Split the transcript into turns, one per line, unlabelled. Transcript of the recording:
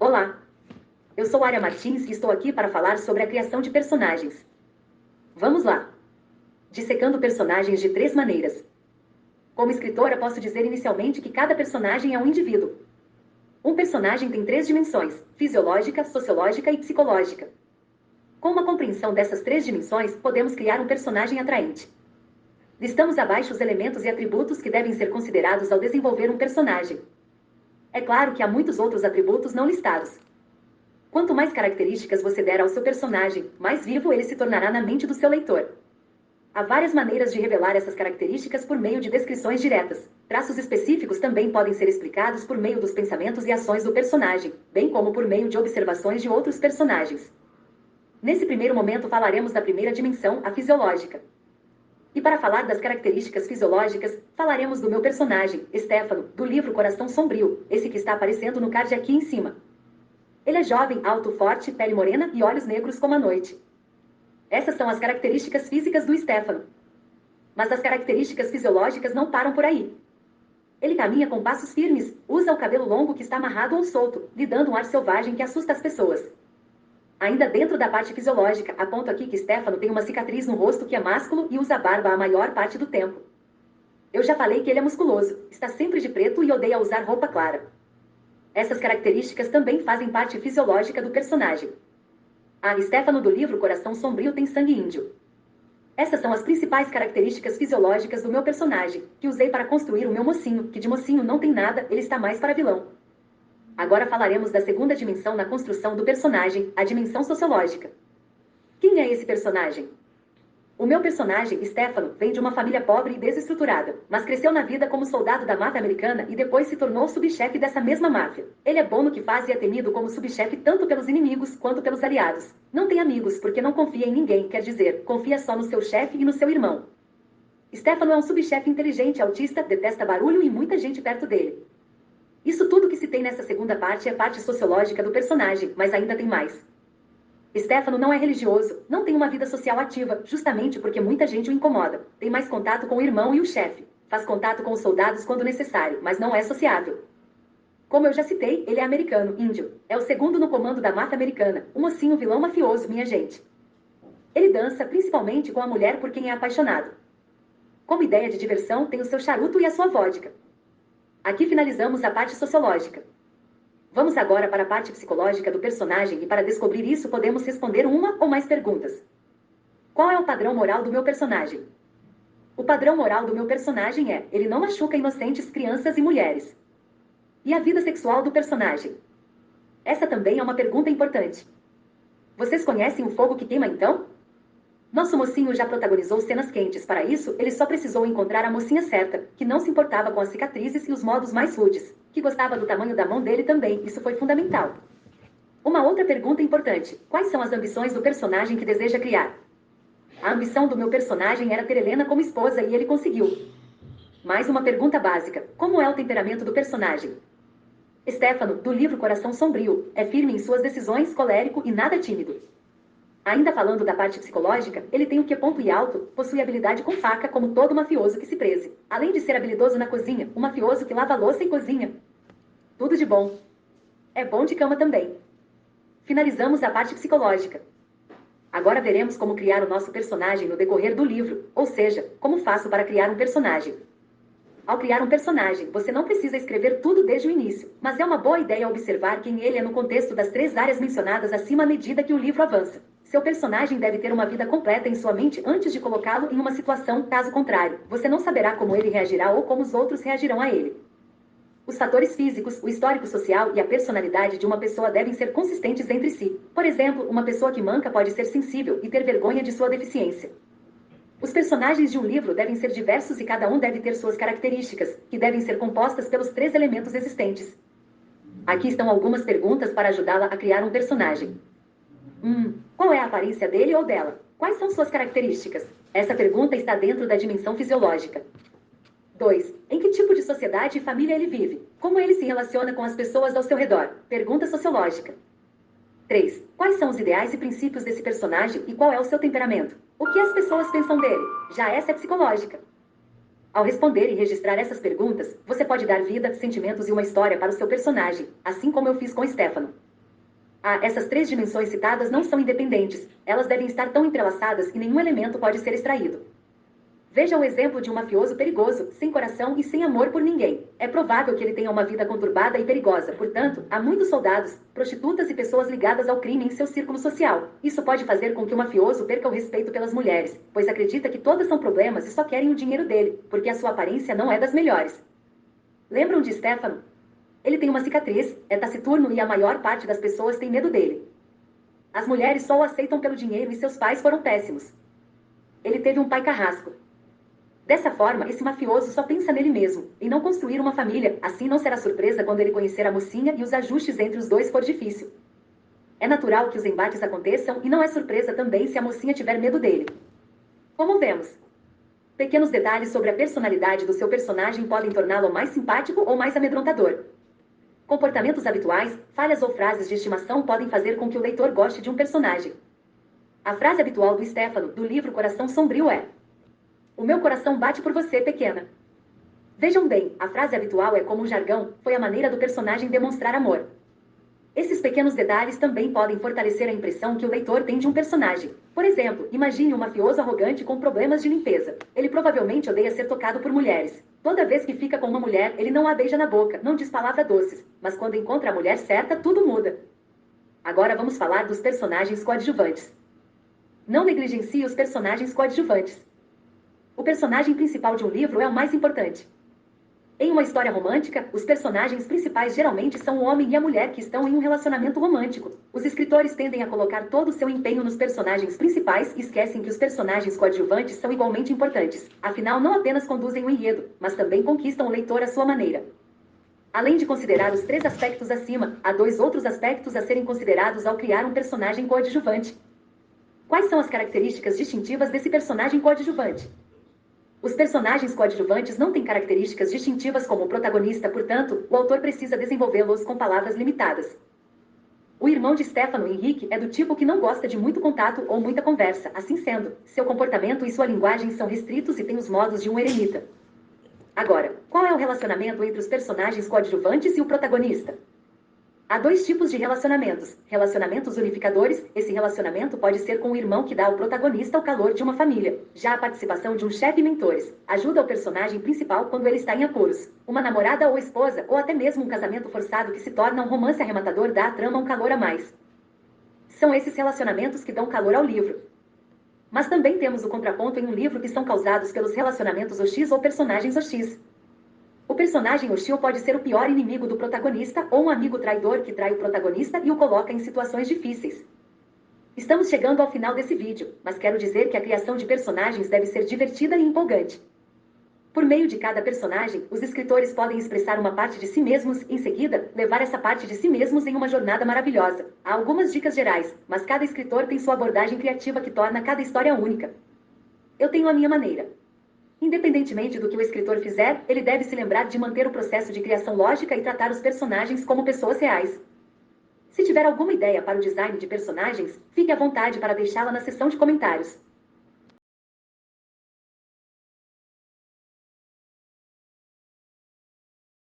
Olá, eu sou Aria Martins e estou aqui para falar sobre a criação de personagens. Vamos lá! Dissecando personagens de 3 maneiras. Como escritora, posso dizer inicialmente que cada personagem é um indivíduo. Um personagem tem 3 dimensões: fisiológica, sociológica e psicológica. Com uma compreensão dessas 3 dimensões, podemos criar um personagem atraente. Listamos abaixo os elementos e atributos que devem ser considerados ao desenvolver um personagem. É claro que há muitos outros atributos não listados. Quanto mais características você der ao seu personagem, mais vivo ele se tornará na mente do seu leitor. Há várias maneiras de revelar essas características por meio de descrições diretas. Traços específicos também podem ser explicados por meio dos pensamentos e ações do personagem, bem como por meio de observações de outros personagens. Nesse primeiro momento falaremos da primeira dimensão, a fisiológica. E para falar das características fisiológicas, falaremos do meu personagem, Stefano, do livro Coração Sombrio, esse que está aparecendo no card aqui em cima. Ele é jovem, alto, forte, pele morena e olhos negros como a noite. Essas são as características físicas do Stefano. Mas as características fisiológicas não param por aí. Ele caminha com passos firmes, usa o cabelo longo que está amarrado ou solto, lhe dando um ar selvagem que assusta as pessoas. Ainda dentro da parte fisiológica, aponto aqui que Stefano tem uma cicatriz no rosto que é másculo e usa barba a maior parte do tempo. Eu já falei que ele é musculoso, está sempre de preto e odeia usar roupa clara. Essas características também fazem parte fisiológica do personagem. Stefano do livro Coração Sombrio tem sangue índio. Essas são as principais características fisiológicas do meu personagem, que usei para construir o meu mocinho, que de mocinho não tem nada, ele está mais para vilão. Agora falaremos da segunda dimensão na construção do personagem, a dimensão sociológica. Quem é esse personagem? O meu personagem, Stefano, vem de uma família pobre e desestruturada, mas cresceu na vida como soldado da máfia americana e depois se tornou subchefe dessa mesma máfia. Ele é bom no que faz e é temido como subchefe tanto pelos inimigos quanto pelos aliados. Não tem amigos porque não confia em ninguém, quer dizer, confia só no seu chefe e no seu irmão. Stefano é um subchefe inteligente, autista, detesta barulho e muita gente perto dele. Isso tudo que se tem nessa segunda parte é parte sociológica do personagem, mas ainda tem mais. Stefano não é religioso, não tem uma vida social ativa, justamente porque muita gente o incomoda. Tem mais contato com o irmão e o chefe. Faz contato com os soldados quando necessário, mas não é sociável. Como eu já citei, ele é americano, índio. É o segundo no comando da máfia americana, um mocinho vilão mafioso, minha gente. Ele dança principalmente com a mulher por quem é apaixonado. Como ideia de diversão, tem o seu charuto e a sua vodka. Aqui finalizamos a parte sociológica. Vamos agora para a parte psicológica do personagem e para descobrir isso podemos responder uma ou mais perguntas. Qual é o padrão moral do meu personagem? O padrão moral do meu personagem é: ele não machuca inocentes, crianças e mulheres. E a vida sexual do personagem? Essa também é uma pergunta importante. Vocês conhecem o fogo que queima então? Nosso mocinho já protagonizou cenas quentes, para isso ele só precisou encontrar a mocinha certa, que não se importava com as cicatrizes e os modos mais rudes, que gostava do tamanho da mão dele também, isso foi fundamental. Uma outra pergunta importante: quais são as ambições do personagem que deseja criar? A ambição do meu personagem era ter Helena como esposa e ele conseguiu. Mais uma pergunta básica: como é o temperamento do personagem? Stefano, do livro Coração Sombrio, é firme em suas decisões, colérico e nada tímido. Ainda falando da parte psicológica, ele tem o Q ponto e alto, possui habilidade com faca como todo mafioso que se preze. Além de ser habilidoso na cozinha, um mafioso que lava louça e cozinha. Tudo de bom. É bom de cama também. Finalizamos a parte psicológica. Agora veremos como criar o nosso personagem no decorrer do livro, ou seja, como faço para criar um personagem. Ao criar um personagem, você não precisa escrever tudo desde o início, mas é uma boa ideia observar quem ele é no contexto das 3 áreas mencionadas acima à medida que o livro avança. Seu personagem deve ter uma vida completa em sua mente antes de colocá-lo em uma situação, caso contrário, você não saberá como ele reagirá ou como os outros reagirão a ele. Os fatores físicos, o histórico social e a personalidade de uma pessoa devem ser consistentes entre si. Por exemplo, uma pessoa que manca pode ser sensível e ter vergonha de sua deficiência. Os personagens de um livro devem ser diversos e cada um deve ter suas características, que devem ser compostas pelos 3 elementos existentes. Aqui estão algumas perguntas para ajudá-la a criar um personagem. Qual é a aparência dele ou dela? Quais são suas características? Essa pergunta está dentro da dimensão fisiológica. 2. Em que tipo de sociedade e família ele vive? Como ele se relaciona com as pessoas ao seu redor? Pergunta sociológica. 3. Quais são os ideais e princípios desse personagem e qual é o seu temperamento? O que as pessoas pensam dele? Já essa é psicológica. Ao responder e registrar essas perguntas, você pode dar vida, sentimentos e uma história para o seu personagem, assim como eu fiz com Stefano. Essas três dimensões citadas não são independentes, elas devem estar tão entrelaçadas que nenhum elemento pode ser extraído. Veja o exemplo de um mafioso perigoso, sem coração e sem amor por ninguém. É provável que ele tenha uma vida conturbada e perigosa, portanto, há muitos soldados, prostitutas e pessoas ligadas ao crime em seu círculo social. Isso pode fazer com que o mafioso perca o respeito pelas mulheres, pois acredita que todas são problemas e só querem o dinheiro dele, porque a sua aparência não é das melhores. Lembram de Stefano? Ele tem uma cicatriz, é taciturno e a maior parte das pessoas tem medo dele. As mulheres só o aceitam pelo dinheiro e seus pais foram péssimos. Ele teve um pai carrasco. Dessa forma, esse mafioso só pensa nele mesmo, em não construir uma família, assim não será surpresa quando ele conhecer a mocinha e os ajustes entre os dois for difícil. É natural que os embates aconteçam e não é surpresa também se a mocinha tiver medo dele. Como vemos, pequenos detalhes sobre a personalidade do seu personagem podem torná-lo mais simpático ou mais amedrontador. Comportamentos habituais, falhas ou frases de estimação podem fazer com que o leitor goste de um personagem. A frase habitual do Stefano, do livro Coração Sombrio é: "O meu coração bate por você, pequena." Vejam bem, a frase habitual é como um jargão, foi a maneira do personagem demonstrar amor. Esses pequenos detalhes também podem fortalecer a impressão que o leitor tem de um personagem. Por exemplo, imagine um mafioso arrogante com problemas de limpeza. Ele provavelmente odeia ser tocado por mulheres. Toda vez que fica com uma mulher, ele não a beija na boca, não diz palavras doces. Mas quando encontra a mulher certa, tudo muda. Agora vamos falar dos personagens coadjuvantes. Não negligencie os personagens coadjuvantes. O personagem principal de um livro é o mais importante. Em uma história romântica, os personagens principais geralmente são o homem e a mulher que estão em um relacionamento romântico. Os escritores tendem a colocar todo o seu empenho nos personagens principais e esquecem que os personagens coadjuvantes são igualmente importantes. Afinal, não apenas conduzem o enredo, mas também conquistam o leitor à sua maneira. Além de considerar os três aspectos acima, há dois outros aspectos a serem considerados ao criar um personagem coadjuvante. Quais são as características distintivas desse personagem coadjuvante? Os personagens coadjuvantes não têm características distintivas como o protagonista, portanto, o autor precisa desenvolvê-los com palavras limitadas. O irmão de Stefano, Henrique, é do tipo que não gosta de muito contato ou muita conversa. Assim sendo, seu comportamento e sua linguagem são restritos e tem os modos de um eremita. Agora, qual é o relacionamento entre os personagens coadjuvantes e o protagonista? Há dois tipos de relacionamentos. Relacionamentos unificadores, esse relacionamento pode ser com o irmão que dá ao protagonista o calor de uma família. Já a participação de um chefe e mentores ajuda o personagem principal quando ele está em apuros. Uma namorada ou esposa, ou até mesmo um casamento forçado que se torna um romance arrematador dá à trama um calor a mais. São esses relacionamentos que dão calor ao livro. Mas também temos o contraponto em um livro que são causados pelos relacionamentos hostis ou personagens hostis. O personagem hostil pode ser o pior inimigo do protagonista ou um amigo traidor que trai o protagonista e o coloca em situações difíceis. Estamos chegando ao final desse vídeo, mas quero dizer que a criação de personagens deve ser divertida e empolgante. Por meio de cada personagem, os escritores podem expressar uma parte de si mesmos e, em seguida, levar essa parte de si mesmos em uma jornada maravilhosa. Há algumas dicas gerais, mas cada escritor tem sua abordagem criativa que torna cada história única. Eu tenho a minha maneira. Independentemente do que o escritor fizer, ele deve se lembrar de manter o processo de criação lógica e tratar os personagens como pessoas reais. Se tiver alguma ideia para o design de personagens, fique à vontade para deixá-la na seção de comentários.